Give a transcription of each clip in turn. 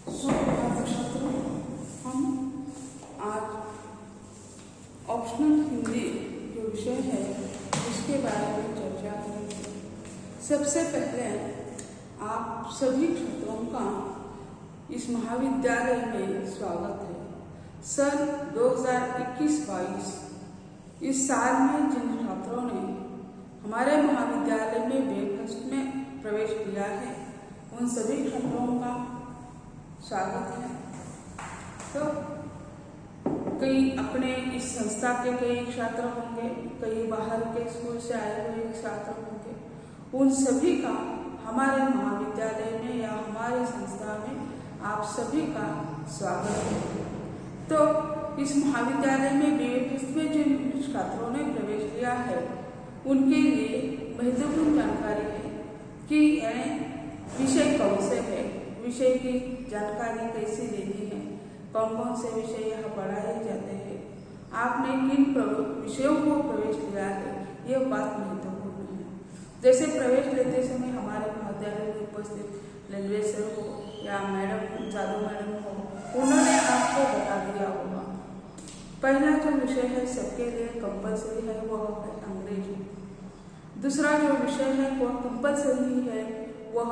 सुप्रभात छात्रों, हम आज ऑप्शनल हिंदी जो विषय है उसके बारे में चर्चा करेंगे। सबसे पहले आप सभी छात्रों का इस महाविद्यालय में स्वागत है। सन 2021-22 इस साल में जिन छात्रों ने हमारे महाविद्यालय में ब्रेकफास्ट में प्रवेश किया है उन सभी छात्रों का स्वागत है। तो कई अपने इस संस्था के कई छात्र होंगे, कई बाहर के स्कूल से आए हुए छात्र होंगे, उन सभी का हमारे महाविद्यालय में या हमारी संस्था में आप सभी का स्वागत है। तो इस महाविद्यालय में बीएफएस में जिन छात्रों ने प्रवेश लिया है उनके लिए महत्वपूर्ण जानकारी है कि विषय कौन से है, विषय की जानकारी कैसे लेनी है, कौन कौन से विषय यहाँ पढ़ाए जाते हैं, आपने किन विषयों को प्रवेश लिया है, यह बात महत्वपूर्ण है। जैसे प्रवेश लेते समय हमारे महाविद्यालय में उपस्थित ललवे सर हो या मैडम जादू मैडम हो, उन्होंने आपको बता दिया होगा। पहला जो विषय है सबके लिए कंपलसरी है वह है अंग्रेजी। दूसरा जो विषय है वह कंपलसरी है वह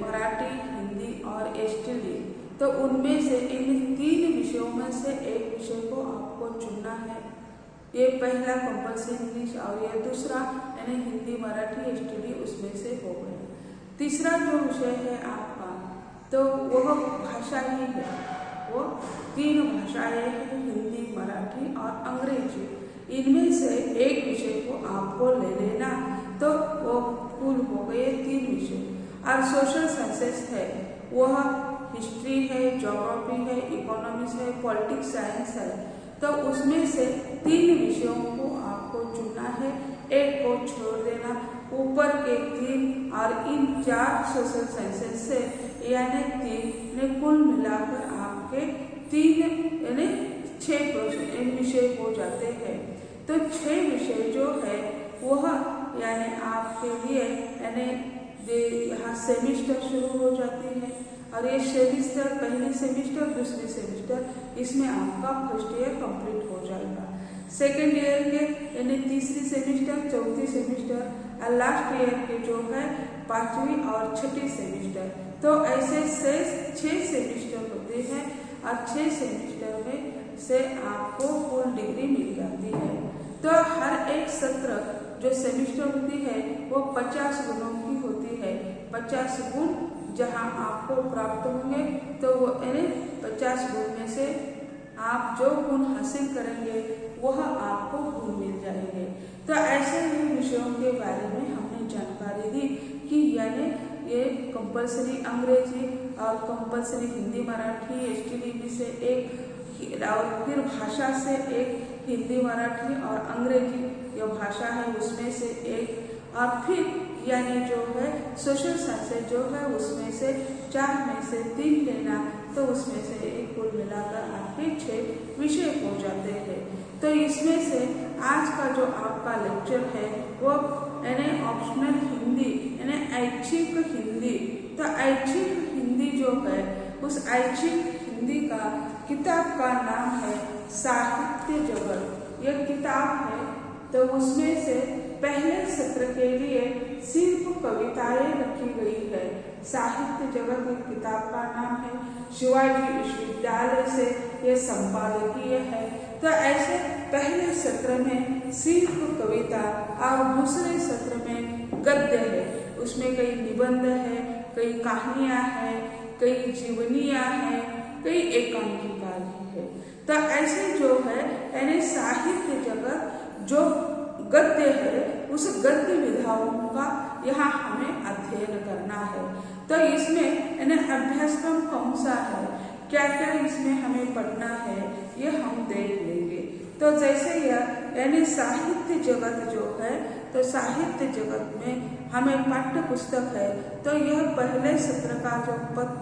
मराठी, हिंदी और एसटीडी। तो उनमें से इन तीन विषयों में से एक विषय को आपको चुनना है। ये पहला कंपलसरी इंग्लिश और ये दूसरा यानी हिंदी, मराठी, एसटीडी उसमें से हो गया। तीसरा जो विषय है आपका तो वह भाषा ही है, वो तीन भाषाएं हैं, हिंदी, मराठी और अंग्रेजी। इनमें से एक विषय को आपको ले लेना तो वो कुल हो गए तीन विषय। और सोशल साइंसेस है वह हिस्ट्री है, ज्योग्राफी है, इकोनॉमिक्स है, पॉलिटिक्स साइंस है। तो उसमें से तीन विषयों को आपको चुनना है, एक को छोड़ देना। ऊपर के तीन और इन चार सोशल साइंसेस से यानी तीन ने कुल मिलाकर आपके तीन यानी 6 विषय हो जाते हैं। तो 6 विषय जो है वह यानी आपके लिए यानी यहाँ सेमिस्टर शुरू हो जाती है और ये सेमिस्टर पहली सेमिस्टर, दूसरी सेमिस्टर इसमें आपका फर्स्ट ईयर कंप्लीट हो जाएगा। सेकेंड ईयर के यानी तीसरी सेमिस्टर, चौथी सेमिस्टर और लास्ट ईयर के जो है 5वीं और 6ठी सेमिस्टर। तो ऐसे 6 सेमिस्टर होते हैं और 6 सेमिस्टर में से आपको फुल डिग्री मिल जाती है। तो हर एक सत्र जो सेमिस्टर होती है वो 50 गुणों की होती है। 50 गुण जहां आपको प्राप्त होंगे तो वो 50 गुण में से आप जो गुण हासिल करेंगे वह आपको गुण मिल जाएंगे। तो ऐसे ही विषयों के बारे में हमने जानकारी दी कि यानी ये कंपलसरी अंग्रेजी और कंपलसरी हिंदी, मराठी, एसटीडी से एक और फिर भाषा से एक हिंदी, मराठी और अंग्रेजी जो भाषा है उसमें से एक और फिर यानी जो है सोशल साइंस जो है उसमें से 4 में से 3 लेना तो उसमें से एक कुल मिलाकर आपके 6 विषय हो जाते हैं। तो इसमें से आज का जो आपका लेक्चर है वो यानी ऑप्शनल हिंदी यानी ऐच्छिक हिंदी। तो ऐच्छिक हिंदी जो है उस ऐच्छिक हिंदी का किताब का नाम है साहित्य जगत। यह किताब है तो उसमें से पहले सत्र के लिए सिर्फ कविताएं रखी गई है। साहित्य जगत एक किताब का नाम है, शिवाजी विश्वविद्यालय से यह संपादकीय है। तो ऐसे पहले सत्र में सिर्फ कविता और दूसरे सत्र में गद्य है। उसमें कई निबंध है, कई कहानियां हैं, कई जीवनियां हैं, कई एकांकिका है। तो ऐसे जो है यानी साहित्य जगत जो गद्य है उस गद्य विधाओं का यहाँ हमें अध्ययन करना है। तो इसमें यानी अभ्यासक्रम कौन सा है, क्या क्या इसमें हमें पढ़ना है, ये हम देख लेंगे। तो जैसे यह यानी साहित्य जगत जो है तो साहित्य जगत में हमें पाठ्य पुस्तक है। तो यह पहले सत्र का जो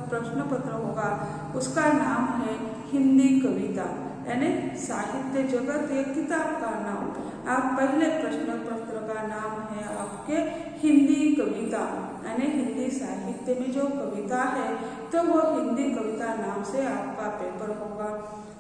प्रश्न पत्र होगा उसका नाम है हिंदी कविता यानी साहित्य जगत एक किताब का नाम। आप पहले प्रश्न पत्र का नाम है आपके हिंदी कविता यानी हिंदी साहित्य में जो कविता है तो वो हिंदी कविता नाम से आपका पेपर होगा।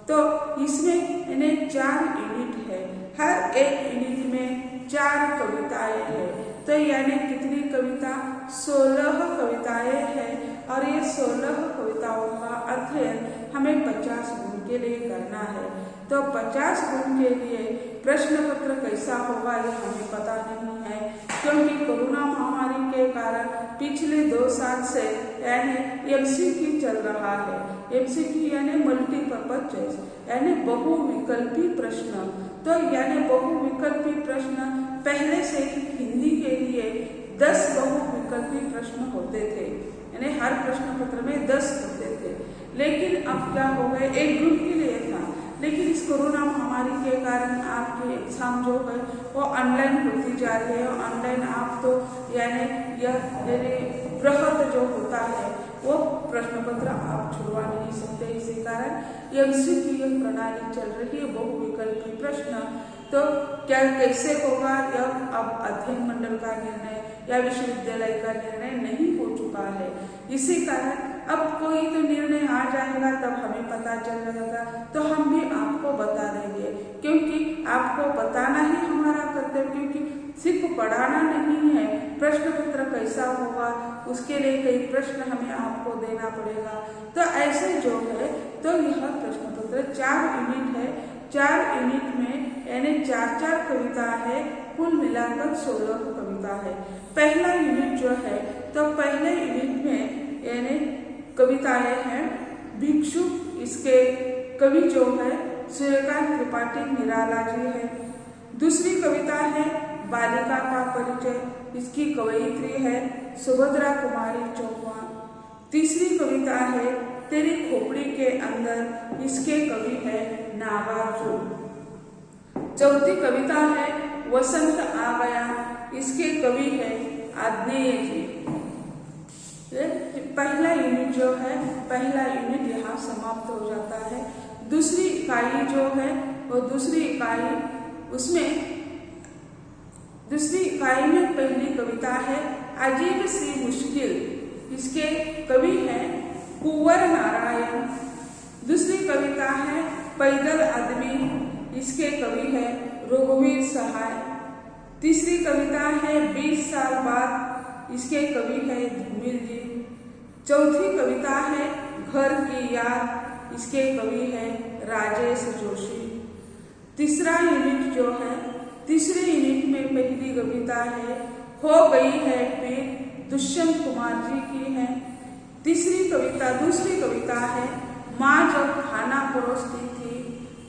तो इसमें यानी 4 यूनिट है, हर एक यूनिट में 4 कविताएं है। तो यानी कितनी कविता? 16 कविताएं हैं और ये 16 कविताओं का अध्ययन हमें 50 गुण के लिए करना है। तो 50 गुण के लिए प्रश्न पत्र कैसा होगा ये हमें पता नहीं है, क्योंकि कोरोना महामारी के कारण पिछले 2 साल से यानी एमसीक्यू चल रहा है। एमसीक्यू यानी मल्टीपर्पज चॉइस यानी बहुविकल्पी प्रश्न। तो यानी बहुविकल्पी प्रश्न पहले से ही हिंदी के लिए 10 बहुविकल्पी प्रश्न होते थे, यानी हर प्रश्न पत्र में 10 होते थे। लेकिन अब क्या हो गए, एक ग्रुप के लिए था, लेकिन इस कोरोना महामारी के कारण आपके एग्जाम जो है वो ऑनलाइन होती जा रही है। ऑनलाइन आप तो यानी बृहद जो होता है वो प्रश्न पत्र आप छुड़वा नहीं सकते। इसी कारण एमसीक्यू प्रणाली चल रही है, बहुविकल्पी प्रश्न। तो क्या कैसे होगा यह अब अध्ययन मंडल का निर्णय या विश्वविद्यालय का निर्णय नहीं हो चुका है। इसी कारण अब कोई तो निर्णय आ जाएगा तब हमें पता चल जाएगा, तो हम भी आपको बता देंगे, क्योंकि आपको बताना ही हमारा कर्तव्य, क्योंकि सिर्फ पढ़ाना नहीं है। प्रश्न पत्र कैसा होगा उसके लिए कई प्रश्न हमें आपको देना पड़ेगा। तो ऐसे जो है तो यह प्रश्न पत्र 4 यूनिट है, 4 यूनिट में यानी 4-4 कविता है, कुल मिलाकर 16 कविता है। पहला यूनिट जो है तो पहले यूनिट में यानी कविताएं हैं भिक्षु, इसके कवि जो है सूर्यकांत त्रिपाठी निराला जी है। दूसरी कविता है बालिका का परिचय, इसकी कवयित्री है सुभद्रा कुमारी चौहान। तीसरी कविता है तेरी खोपड़ी के अंदर, इसके कवि है नागार्जुन। चौथी कविता है वसंत आ गया, इसके कवि है आग्नेय जी। पहला यूनिट जो है, पहला यूनिट यहाँ समाप्त हो जाता है। दूसरी इकाई जो है वो दूसरी इकाई, उसमें दूसरी इकाई में पहली कविता है अजीब सी मुश्किल, इसके कवि हैं कुंवर नारायण। दूसरी कविता है पैदल आदमी, इसके कवि है रघुवीर सहाय। तीसरी कविता है 20 साल बाद, इसके कवि है धूमिल जी। चौथी कविता है घर की याद, इसके कवि है राजेश जोशी। तीसरा यूनिट जो है, तीसरे यूनिट में पहली कविता है हो गई है फिर, दुष्यंत कुमार जी की है। तीसरी कविता, दूसरी कविता है माँ जब खाना परोसती थी,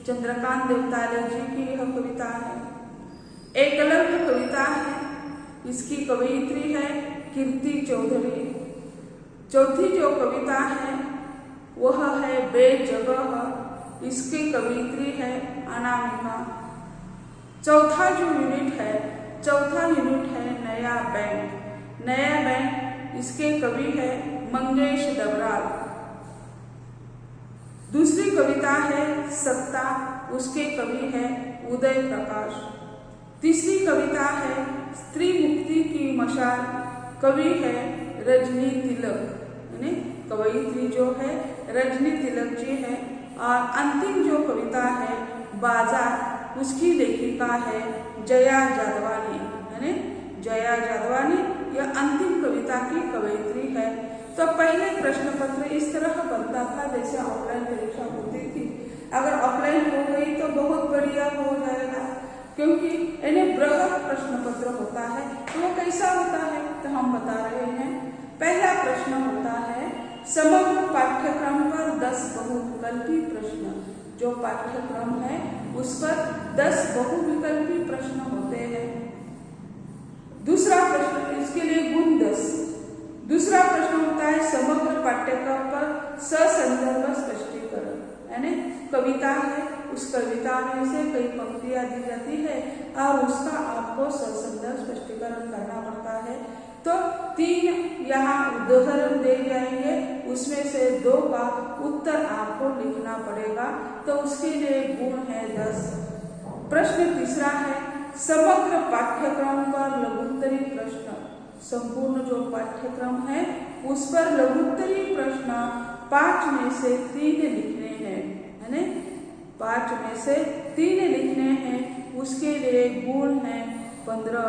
चंद्रकांत देवताले जी की यह कविता है। एकलव्य कविता है, इसकी कवयित्री है कीर्ति चौधरी। चौथी जो कविता है वह है बेजगह, इसकी कवयित्री है अनामिका। चौथा जो यूनिट है, चौथा यूनिट है नया बैंक। नया बैंक, इसके कवि है मंगेश डबराल। दूसरी कविता है सत्ता, उसके कवि है उदय प्रकाश। तीसरी कविता है स्त्री मुक्ति की मशाल, कवि है रजनी तिलक, यानी कवयित्री जो है रजनी तिलक जी है। और अंतिम जो कविता है बाजार, उसकी लेखिका है जया जादवानी, यानी जया जादवानी यह अंतिम कविता की कवयित्री है। तो पहले प्रश्न पत्र इस तरह बनता था जैसे ऑफलाइन परीक्षा होती थी। अगर ऑफलाइन हो गई तो बहुत बढ़िया हो जाएगा, क्योंकि इन्हें बृहद प्रश्न पत्र होता है। तो वो कैसा होता है तो हम बता रहे हैं। पहला प्रश्न होता है समग्र पाठ्यक्रम पर 10 बहुविकल्पी प्रश्न। जो पाठ्यक्रम है उस पर 10 बहुविकल्पी प्रश्न होते हैं। दूसरा प्रश्न, इसके लिए गुण 10। दूसरा प्रश्न होता है समग्र पाठ्यक्रम पर ससंदर्भ स्पष्टीकरण, यानी कविता है, उस कविता में से कई पंक्तियां दी जाती है और उसका आपको ससंदर्भ स्पष्टीकरण करना पड़ता है। तो 3 यहाँ उदाहरण दे जाएंगे, उसमें से 2 का उत्तर आपको लिखना पड़ेगा, तो उसके लिए गुण है 10। प्रश्न तीसरा है समग्र पाठ्यक्रम पर लघुत्तरी प्रश्न। संपूर्ण जो पाठ्यक्रम है उस पर लघुत्तरी प्रश्न 5 में से 3 लिखने हैं, है ना। 5 में से 3 लिखने हैं, उसके लिए गुण है 15।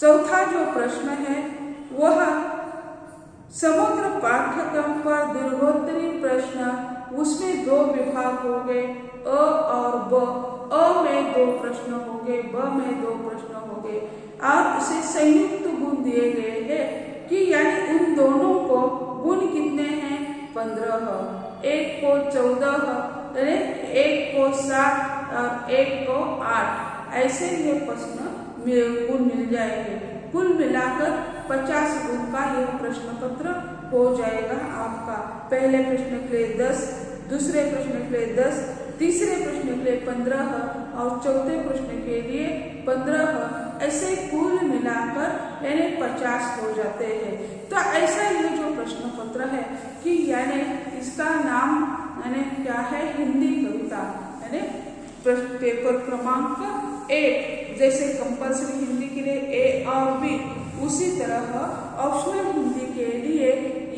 चौथा जो प्रश्न है वह समग्र पाठ्यक्रम पर दीर्घोत्तरी प्रश्न, उसमें 2 विभाग हो गए, अ और ब। अ में 2 प्रश्न हो गए, ब में 2 प्रश्न हो गए, और उसे संयुक्त गुण दिए गए हैं कि यानी उन दोनों को गुण कितने हैं 15, एक को 14, एक को 7 और एक को 8, ऐसे ये प्रश्न गुण मिल जाएंगे। कुल मिलाकर 50 गुण का यह प्रश्न पत्र हो जाएगा आपका। पहले प्रश्न के लिए 10, दूसरे प्रश्न के लिए 10, तीसरे प्रश्न के लिए 15 और चौथे प्रश्न के लिए 15, ऐसे कुल मिलाकर यानी 50 हो जाते हैं। तो ऐसा ये जो प्रश्न पत्र है कि यानी इसका नाम यानी क्या है, हिंदी कविता, यानी पेपर क्रमांक 1 जैसे कंपल्सरी हिंदी के लिए ए और बी, उसी तरह ऑप्शनल हिंदी के लिए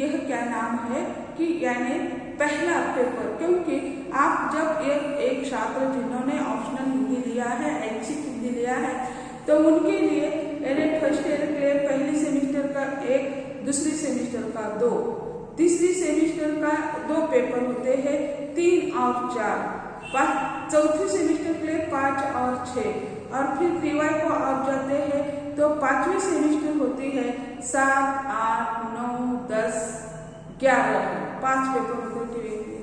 यह क्या नाम है कि यानी पहला पेपर। क्योंकि आप जब एक छात्र जिन्होंने ऑप्शनल हिंदी लिया है, ऐच्छिक हिंदी लिया है, तो उनके लिए यानी फर्स्ट ईयर के लिए पहले सेमेस्टर का 1, दूसरी सेमेस्टर का 2, तीसरी सेमेस्टर का 2 पेपर होते हैं, 3 और 4, चौथी सेमेस्टर के लिए 5 और 6, और फिर टीवाई को आप जाते हैं तो 5वीं सेमेस्टर होती है 7, 8, 9, 10, 11, 5 पेपर होते हैं,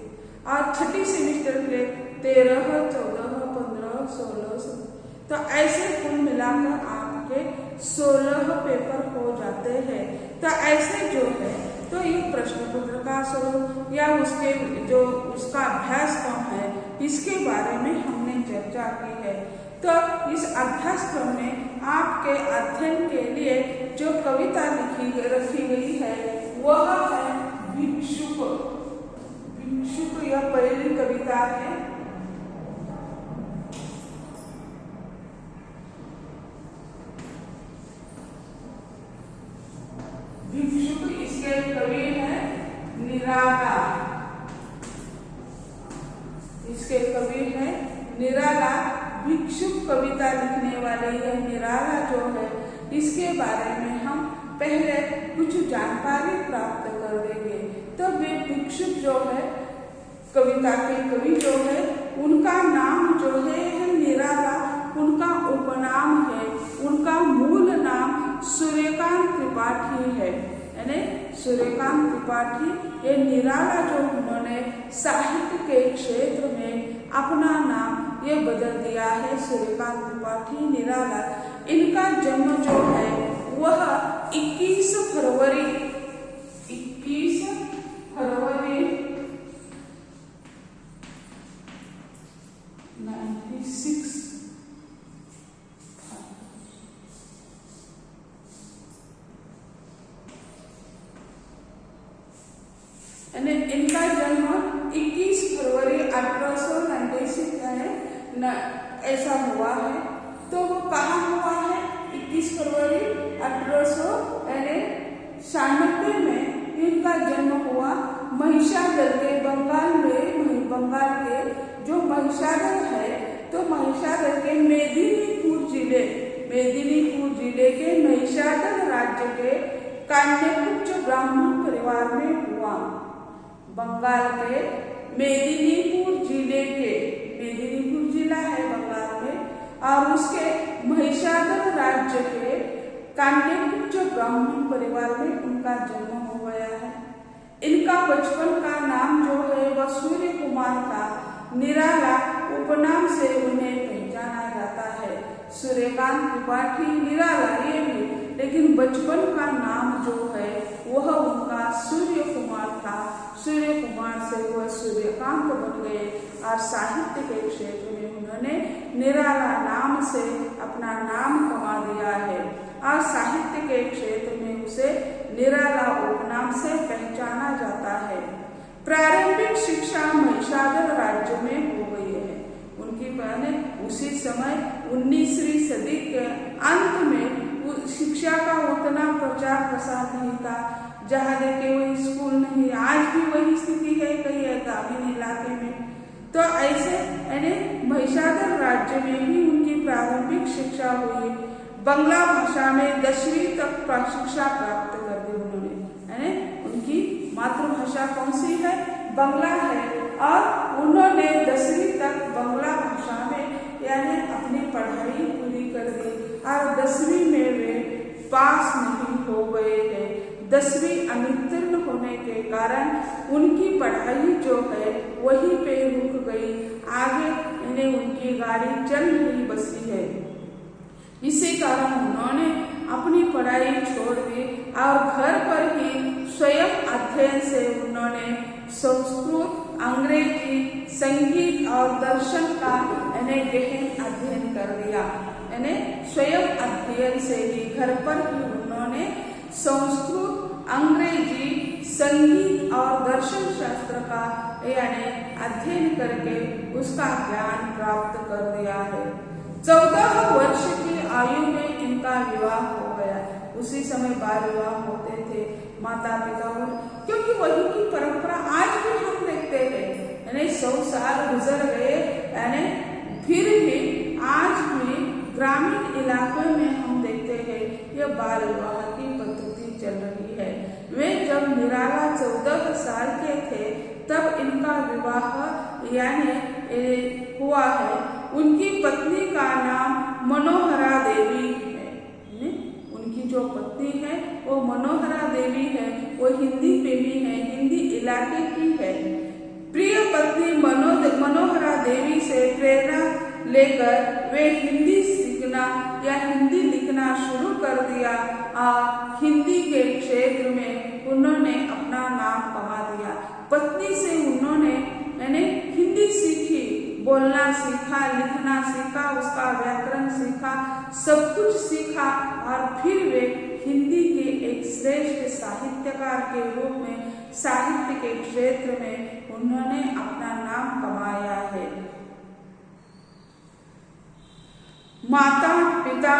और छठी सेमेस्टर के लिए 13, 14, 15, 16, 17, तो ऐसे कुल मिलाकर आपके 16 पेपर हो जाते हैं। तो ऐसे जो है तो ये प्रश्न पत्र का स्वरूप या उसके जो उसका अभ्यासक्रम है, इसके बारे में हमने चर्चा की है। तो इस अभ्यासक्रम में आपके अध्ययन के लिए जो कविता रखी गई है वह है भिक्षुक। भिक्षुक यह पहली कविता है। भिक्षुक इसके कवि है निराला, इसके कवि है निराला। भिक्षुक कविता लिखने वाले यह निराला जो है, इसके बारे में हम पहले कुछ जानकारी प्राप्त कर देंगे। तो वे भिक्षुक जो है कविता के कवि जो है, उनका नाम जो है निराला, उनका उपनाम है, उनका मूल नाम सूर्यकांत त्रिपाठी है, यानी सूर्यकांत त्रिपाठी। ये निराला जो उन्होंने साहित्य के क्षेत्र में अपना नाम ये बदल दिया है, सूर्यकांत त्रिपाठी निराला। इनका जन्म जो है वह 21 फरवरी 96 इनका जन्म 21 फरवरी 1896 है ऐसा हुआ है। तो वो कहाँ हुआ है? 21 फरवरी 1896 में इनका जन्म हुआ महिषादल के बंगाल के जो महिषादल है, तो महिषादल के मेदिनीपुर जिले के महिषादल राज्य के कान्यकुब्ज ब्राह्मण परिवार में हुआ। बंगाल के मेदिनीपुर जिला है बंगाल में, और उसके महिषादल राज्य के कान्यकुब्ज ब्राह्मण परिवार में उनका जन्म हो गया है। इनका बचपन का नाम जो है वह सूर्य कुमार था। निराला उपनाम से उन्हें पहचाना जाता है। सूर्यकांत त्रिपाठी निराला ये भी, लेकिन बचपन का नाम जो है वह उनका सूर्य कुमार था। सूर्य कुमार से वह सूर्यकांत बन गए और साहित्य के क्षेत्र में उन्होंने निराला नाम से अपना नाम कमा दिया है, और साहित्य के क्षेत्र में उसे निराला उपनाम से पहचाना जाता है। प्रारंभिक शिक्षा महिषादल राज्य में हो गई है उनकी। उसी समय 19वीं सदी के अंत में शिक्षा का उतना प्रचार प्रसार नहीं था, जहाँ देखे वही स्कूल नहीं। आज भी वही स्थिति है कई ग्रामीण इलाके में। तो ऐसे यानी महिषादल राज्य में ही उनकी प्रारंभिक शिक्षा हुई। बंगला भाषा में 10वीं तक शिक्षा प्राप्त कर दी उन्होंने, यानी उनकी मातृभाषा कौन सी है? बंगला है। और उन्होंने 10वीं तक बंगला भाषा में यानी अपनी पढ़ाई पूरी कर दी और 10वीं में वे पास नहीं हो गए हैं। 10वीं अनुत्तीर्ण होने के कारण उनकी पढ़ाई जो है वहीं पे रुक गई। आगे यानी उनकी गाड़ी चल नहीं बसी है। इसी कारण उन्होंने अपनी पढ़ाई छोड़ दी और घर पर ही स्वयं अध्ययन से उन्होंने संस्कृत, अंग्रेजी, संगीत और दर्शन का यानी गहन अध्ययन कर लिया। यानी स्वयं अध्ययन से ही घर पर ही उन्होंने संस्कृत, अंग्रेजी, संगीत और दर्शन शास्त्र का यानी अध्ययन करके उसका ज्ञान प्राप्त कर लिया है। 14 वर्ष की आयु में इनका विवाह हो गया। उसी समय बाल विवाह होते थे माता पिता को, क्योंकि वही की परंपरा आज भी हम देखते हैं। यानी 100 साल गुजर गए, यानी फिर भी आज भी ग्रामीण इलाकों में हम देखते हैं यह बाल विवाह की पद्धति चल रही है। वे जब निराला 14 साल के थे तब इनका विवाह यानी हुआ है। उनकी पत्नी का नाम मनोहरा देवी है। उनकी जो पत्नी है वो मनोहरा देवी है। वो हिंदी प्रेमी है, हिंदी इलाके की है। प्रिय पत्नी मनोहरा देवी से प्रेरणा लेकर वे हिंदी सीखना या हिंदी लिखना शुरू कर दिया और हिंदी के क्षेत्र में उन्होंने अपना नाम कमा दिया। पत्नी से उन्होंने यानी हिंदी सीखी, बोलना सीखा, लिखना सीखा, उसका व्याकरण सीखा, सब कुछ सीखा और फिर वे हिंदी के एक श्रेष्ठ साहित्यकार के रूप में साहित्य के क्षेत्र में उन्होंने अपना नाम कमाया है। माता, पिता,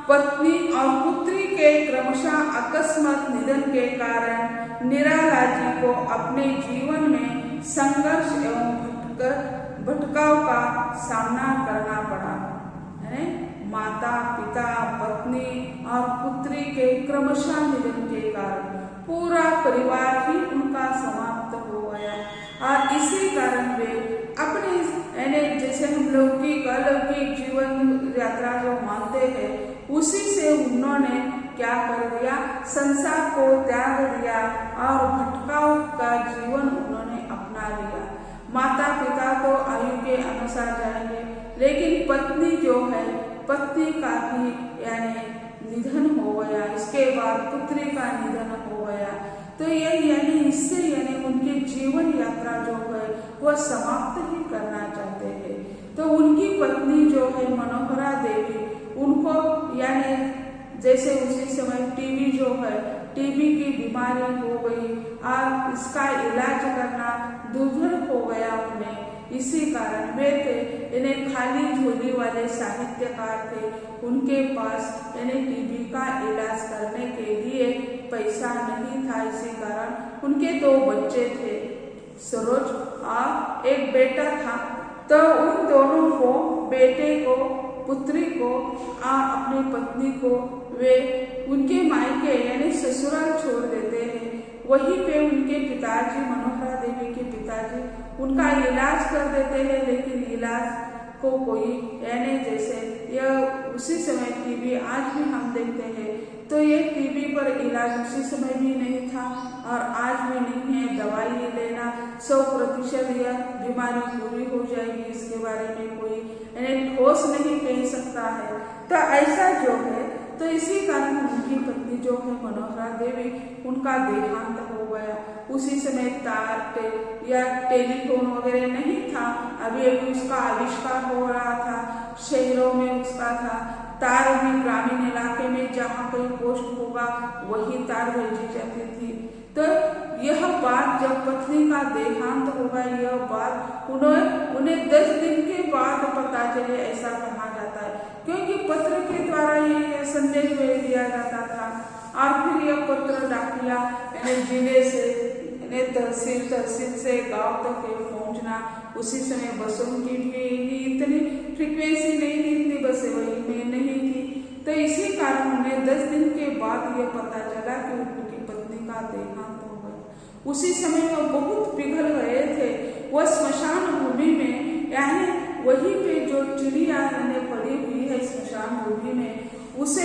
पत्नी और पुत्री के क्रमशः अकस्मात निधन के कारण निराला जी को अपने जीवन में संघर्ष एवं भटकाव का सामना करना पड़ा। माता, पिता, पत्नी और पुत्री के क्रमशः निधन के कारण पूरा परिवार ही उनका समाप्त हो गया और इसी कारण वे अपने यानी जैसे हम लौकिक अलौकिक जीवन यात्रा जो मानते हैं उसी से उन्होंने क्या कर दिया, संसार को त्याग दिया और भटकाव का जीवन उन्होंने अपना लिया। माता पिता तो आयु के अनुसार जाएंगे, लेकिन पत्नी जो है पत्नी का भी यानी निधन हो गया। इसके बाद पुत्री का निधन हो गया। तो ये यानी इससे यानी उनकी जीवन यात्रा जो है वह समाप्त ही करना चाहते हैं। तो उनकी पत्नी जो है मनोहरा देवी, उनको यानी जैसे उसी समय टीबी जो है टीबी की बीमारी हो गई और इसका इलाज करना दुर्धर हो गया उन्हें। इसी कारण वे थे इन्हें खाली झोली वाले साहित्यकार थे, उनके पास इन्हें टीबी का इलाज करने के लिए पैसा नहीं था। इसी कारण उनके 2 बच्चे थे, सरोज और एक बेटा था। तो उन दोनों को, बेटे को, पुत्री को और अपनी पत्नी को वे उनके मायके यानी ससुराल छोड़ देते हैं। वहीं पे उनके पिताजी, मनोहरा देवी के पिताजी, उनका इलाज कर देते हैं, लेकिन इलाज को कोई यानी जैसे यह उसी समय टीबी आज भी हम देखते हैं तो ये टीबी पर इलाज उसी समय भी नहीं था और आज भी नहीं है। दवाई लेना 100% यह बीमारी पूरी हो जाएगी, इसके बारे में कोई यानी ठोस नहीं कह सकता है। तो ऐसा जो है तो इसी कारण उनकी पत्नी जो है मनोहरा देवी, उनका देहांत हो गया। उसी समय तार या टेलीफोन वगैरह नहीं था, अभी अभी उसका आविष्कार हो रहा था, शहरों में उसका था। तार भी ग्रामीण इलाके में जहाँ कोई पोस्ट होगा वही तार भेजी जाती थी। तो यह बात जब पत्नी का देहांत होगा, यह बात उन्हें 10 दिन के बाद पता चले, ऐसा कहा जाता है। क्योंकि पत्र के द्वारा ये संदेश भेज दिया जाता था। और फिर यह पत्र डाकिया यानी जिले से तहसील से गांव तक पहुंचना। उसी समय बसों की भी इतनी फ्रीक्वेंसी नहीं थी, इतनी बसें वहीं में नहीं थी। तो इसी कारण उन्हें 10 दिन के बाद यह पता चला कि उनकी पत्नी का देहांत हो गया। उसी समय वो बहुत पिघल गए थे। वह स्मशान भूमि में यानी वहीं पे जो चिड़िया पड़ी हुई है स्मशान भूमि में, उसे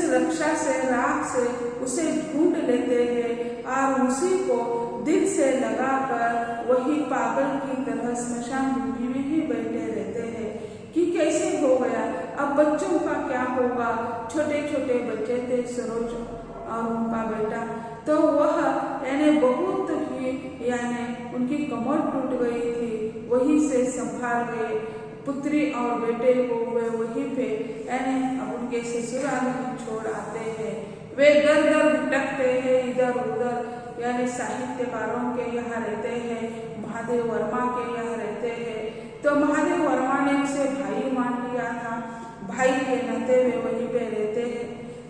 रक्षा से राख से उसे ढूंढ लेते हैं और उसी को दिल से लगाकर वही पागल की तरह स्मशान भूमि में ही बैठे रहते हैं कि कैसे हो गया, अब बच्चों का क्या होगा। छोटे छोटे बच्चे थे, सरोज और उनका बेटा। तो वह बहुत ही उनकी कमर टूट गई थी, वहीं से संभाल गए। पुत्री और बेटे को वे वहीं पे अब उनके ससुराल छोड़ आते हैं। वे दर दर भटकते हैं इधर उधर, साहित्यकारों के यहाँ रहते हैं, महादेव वर्मा के यहाँ रहते हैं। तो महादेव वर्मा ने उसे भाई मान लिया था, भाई के नाते वे वहीं पे रहते हैं।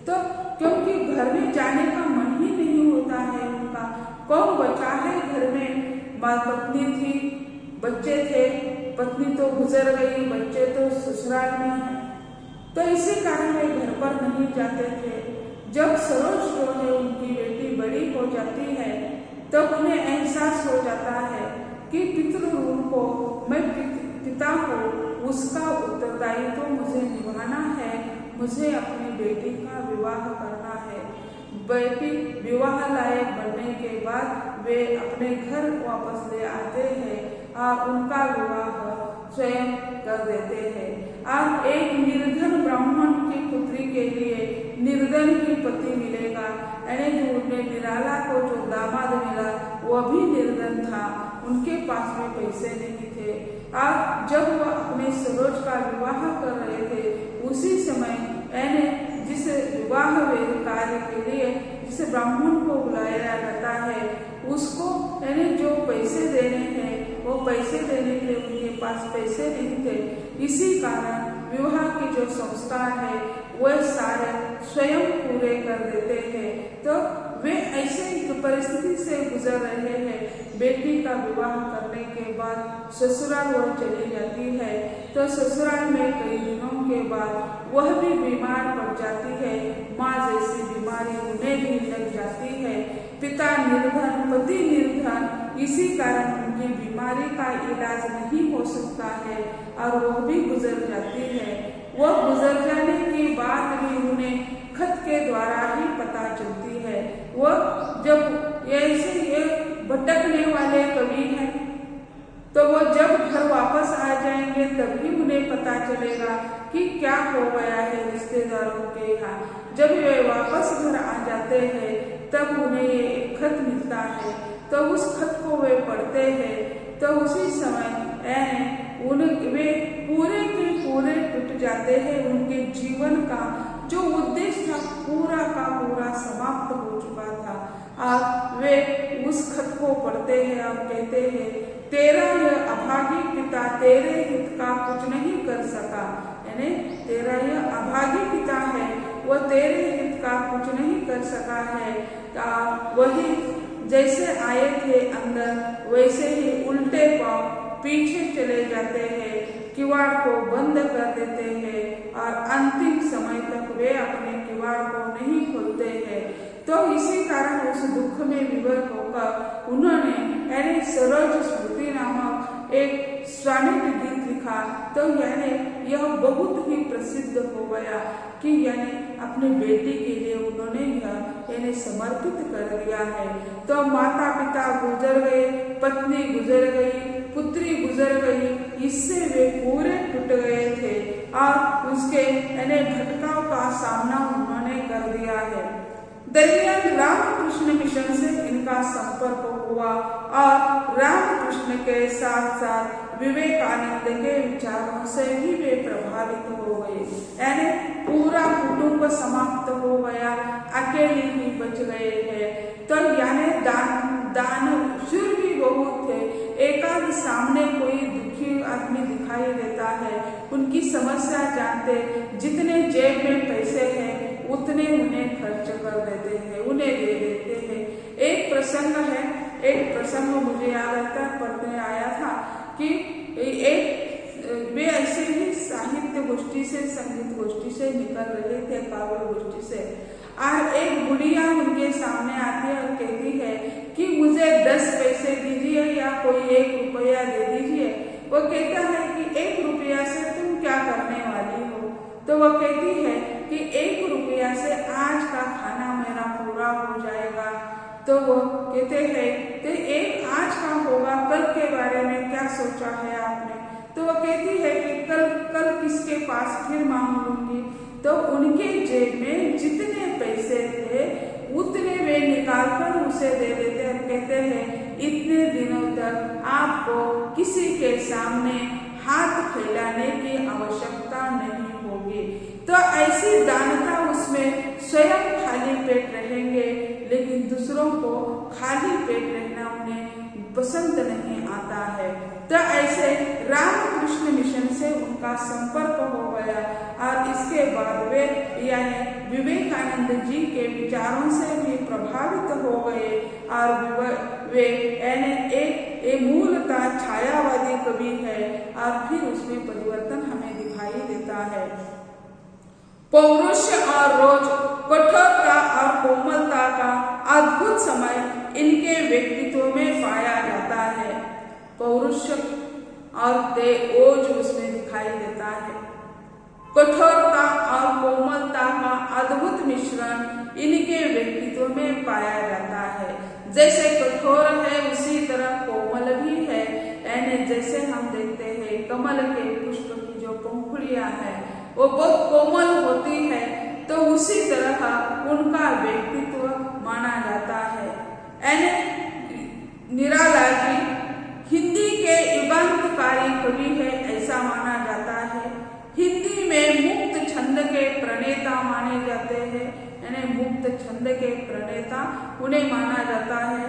तो क्योंकि घर में जाने का मन ही नहीं होता है उनका, कौन बचा है घर में। पत्नी थी, बच्चे थे, पत्नी तो गुजर गई, बच्चे तो ससुराल में हैं। तो इसी कारण वे घर पर नहीं जाते थे। जब सरोज जो है उनकी बेटी बड़ी हो जाती है तब उन्हें एहसास हो जाता है कि पितृऋण को मैं पिता को उसका उत्तरदायित्व तो मुझे निभाना है, मुझे अपनी बेटी का विवाह करना है। बेटी विवाह लायक बनने के बाद वे अपने घर वापस ले आते हैं और उनका विवाह स्वयं कर देते हैं। और एक निर्धन ब्राह्मण की पुत्री के लिए निर्धन ही पति मिलेगा, जो उन्हें निराला को जो दामाद मिला वह भी निर्धन था, उनके पास में पैसे नहीं थे। और जब वह अपने सरोज का विवाह कर रहे थे उसी समय जिस विवाह कार्य के लिए जिसे ब्राह्मण को बुलाया जाता है उसको जो पैसे देने हैं वो पैसे देने के लिए उनके पास पैसे नहीं थे। इसी कारण विवाह के जो संस्कार है वह सारे स्वयं पूरे कर देते हैं। तो वे ऐसे परिस्थिति से गुजर रहे हैं। बेटी का विवाह करने के बाद ससुराल वह चली जाती है। तो ससुराल में कई दिनों के बाद वह भी बीमार पड़ जाती है, माँ जैसी बीमारी उन्हें भी लग जाती है। पिता निर्धन, पति निर्धन, इसी कारण उनकी बीमारी का इलाज नहीं हो सकता है और वह भी गुजर जाती है। वह गुजर जाने के बाद भी उन्हें खत के द्वारा ही पता चलती है। वह जब ऐसे ये भटकने वाले कवि हैं तो वो जब घर वापस आ जाएंगे तभी उन्हें पता चलेगा कि क्या हो गया है रिश्तेदारों के यहाँ। जब वे वापस घर आ जाते हैं तब उन्हें ये एक खत मिलता है। तो उस खत को वे पढ़ते हैं तो उसी समय वे पूरे के पूरे टूट जाते हैं। उनके जीवन का जो उद्देश्य था पूरा का पूरा समाप्त हो चुका था। और वे उस खत को पढ़ते हैं और कहते हैं, तेरा यह अभागी पिता तेरे हित का कुछ नहीं कर सका। तेरा यह अभागी पिता है वह तेरे हित का कुछ नहीं कर सका है। वही जैसे आए थे अंदर वैसे ही उल्टे पांव पीछे चले जाते हैं, किवाड़ को बंद कर देते हैं और अंतिम समय तक वे अपने किवाड़ को नहीं खोलते हैं। तो इसी कारण उस दुख में विवल होकर उन्होंने सरोज स्मृति नामक एक स्वामित्व गीत लिखा। तो यह बहुत ही प्रसिद्ध हो गया कि अपनी बेटी के लिए उन्होंने यह समर्पित कर दिया है। तो माता पिता गुजर गए, पत्नी गुजर गई, पुत्री गुजर गई, इससे वे पूरे टूट गए थे और उसके भटकाव का सामना उन्होंने कर दिया है। दरमियान रामकृष्ण मिशन से इनका संपर्क हुआ और रामकृष्ण के साथ साथ विवेकानंद के विचारों से भी वे प्रभावित हो गए। पूरा कुटुंब समाप्त हो गया, अकेले ही बच गए हैं। तो दानशूर भी बहुत थे। एकाध सामने कोई दुखी आदमी दिखाई देता है, उनकी समस्या जानते, जितने जेब में पैसे हैं उतने उन्हें खर्च कर देते हैं, उन्हें दे देते हैं। एक प्रसंग मुझे याद आता पढ़ने आया था कि वे ऐसे ही साहित्य गोष्ठी से, संगीत गोष्ठी से निकल रहे थे, काव्य गोष्ठी से, और एक बुढ़िया उनके सामने आती है और कहती है कि मुझे 10 पैसे दीजिए या कोई 1 रुपया दे दीजिए। वो कहता है कि 1 रुपया से तुम क्या करने वाली हो? तो वो कहती है कि 1 रुपया से आज का खाना मेरा पूरा हो जाएगा। तो वो कहते हैं कि एक आज का होगा, कल के बारे में क्या सोचा है आपने? तो वो कहती है कि कल किसके पास फिर मांग लूंगी। तो उनके जेब में जितने पैसे थे उतने वे निकाल कर उसे दे देते और कहते हैं इतने दिनों तक आपको किसी के सामने हाथ फैलाने की आवश्यकता नहीं होगी। तो ऐसी दानता उसमें स्वयं खाली पेट रहेंगे, लेकिन दूसरों को खाली पेट रहना उन्हें पसंद नहीं आता है। तो ऐसे रामकृष्ण मिशन से उनका संपर्क हो गया और इसके बाद वे यानी विवेकानंद जी के विचारों से भी प्रभावित हो गए और वे यानी एक मूलतः छायावादी कवि है और फिर उसमें परिवर्तन हमें दिखाई देता है। पौरुष और रोज, कठोरता और कोमलता का अद्भुत समय इनके व्यक्तित्व में पाया जाता है। पौरुष और ओज उसमें दिखाई देता है। कठोरता और कोमलता का अद्भुत मिश्रण इनके व्यक्तित्व में पाया जाता है। जैसे कठोर है उसी तरह कोमल भी है, यानी जैसे हम देखते हैं कमल के पुष्प की जो पंखुड़ियां हैं वो बहुत कोमल होती है, तो उसी तरह उनका व्यक्तित्व माना जाता है। यानी निराला जी हिंदी के युगांतकारी कवि है ऐसा माना जाता है। हिंदी में मुक्त छंद के प्रणेता माने जाते हैं, यानी मुक्त छंद के प्रणेता उन्हें माना जाता है।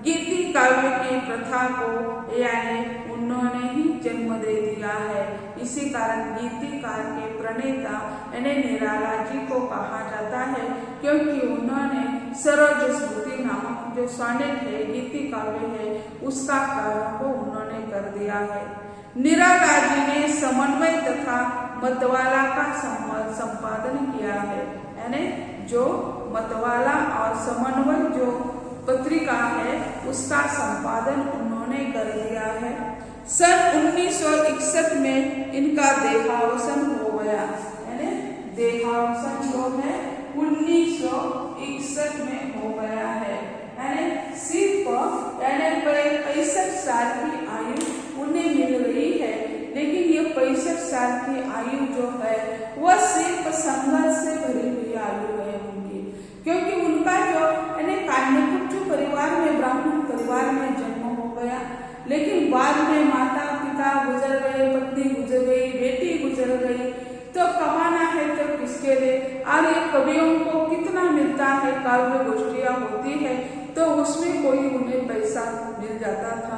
गीति काव्य की प्रथा को यानी उन्होंने ही जन्म दे दिया है। इसी कारण गीतिकार के प्रणेता यानी निराला जी को कहा जाता है, क्योंकि उन्होंने सरोज स्मृति नामक जो सोनेट है, गीति काव्य है, उसका कार्य को उन्होंने कर दिया है। निराला जी ने समन्वय तथा मतवाला का संपादन किया है, यानी जो मतवाला और समन्वय जो पत्रिका है उसका संपादन उन्होंने कर दिया है। सन 1961 में इनका देहावसान हो गया, यानी देहावसान जो है 1961 में हो गया है, यानी सिर्फ 65 साल की आयु उन्हें मिल रही है। लेकिन ये 65 साल की आयु जो है वह सिर्फ संघर्ष से भरी हुई आयु है उनकी, क्योंकि उनका जो कान्यकुब्ज परिवार में, ब्राह्मण परिवार में जन्म हो गया, लेकिन बाद में माता पिता गुजर गए, पत्नी गुजर गई, बेटी गुजर गई, तो कमाना है तो किसके लिए? और ये कवियों को कितना मिलता है, काव्य गोष्ठियां होती है तो उसमें कोई उन्हें पैसा मिल जाता था,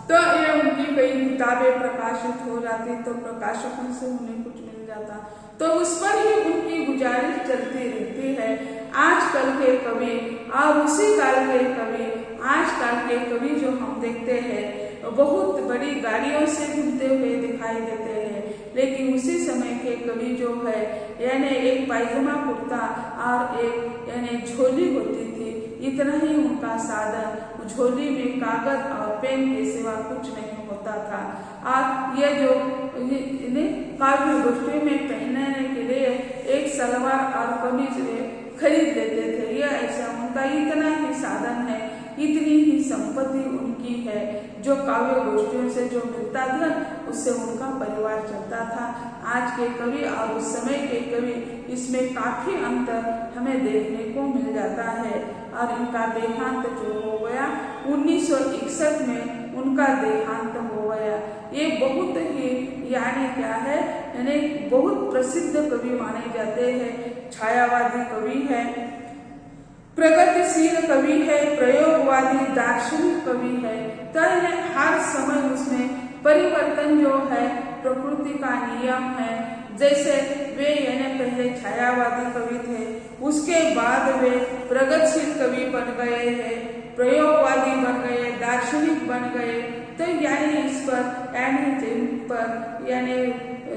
तो ये उनकी कई किताबें प्रकाशित हो जाती तो प्रकाशकों से उन्हें कुछ मिल जाता, तो उस पर ही उनकी गुजारिश चलती रहती है। आजकल के कवि और उसी काल के कवि, आजकल के कवि जो हम देखते हैं बहुत बड़ी गाड़ियों से घूमते हुए दिखाई देते हैं, लेकिन उसी समय के कवि जो है यानी एक पायजामा कुर्ता और एक यानी झोली होती थी, इतना ही उनका साधन, झोली में कागज और पेन के सिवा कुछ नहीं होता था। और ये जो काव्य गोष्ठी में पहनने के लिए एक सलवार और कमीज खरीद लेते थे, ये ऐसा उनका इतना ही साधन है, इतनी ही संपत्ति उनकी है, जो काव्य गोष्ठियों से जो मिलता धन उससे उनका परिवार चलता था। आज के कवि और उस समय के कवि इसमें काफी अंतर हमें देखने को मिल जाता है। और इनका देहांत जो हो गया 1961 में उनका देहांत हो गया। ये बहुत ही यानी क्या है, यानी बहुत प्रसिद्ध कवि माने जाते हैं, छायावादी कवि है, प्रगतिशील कवि है, प्रयोगवादी दार्शनिक कवि है। तो हर समय उसमें परिवर्तन जो है प्रकृति का नियम है। जैसे वे यानी पहले छायावादी कवि थे, उसके बाद वे प्रगतिशील कवि बन गए हैं, प्रयोगवादी बन गए, दार्शनिक बन गए। तो यानी इस पर यानी जिन पर यानी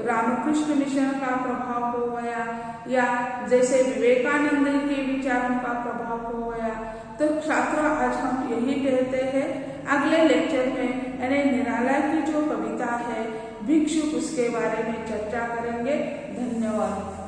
रामकृष्ण मिशन का प्रभाव हो गया, या जैसे विवेकानंद के विचारों का प्रभाव हो गया। तो छात्रों, आज हम यही कहते हैं, अगले लेक्चर में यानी निराला की जो कविता है भिक्षुक, उसके बारे में चर्चा करेंगे। धन्यवाद।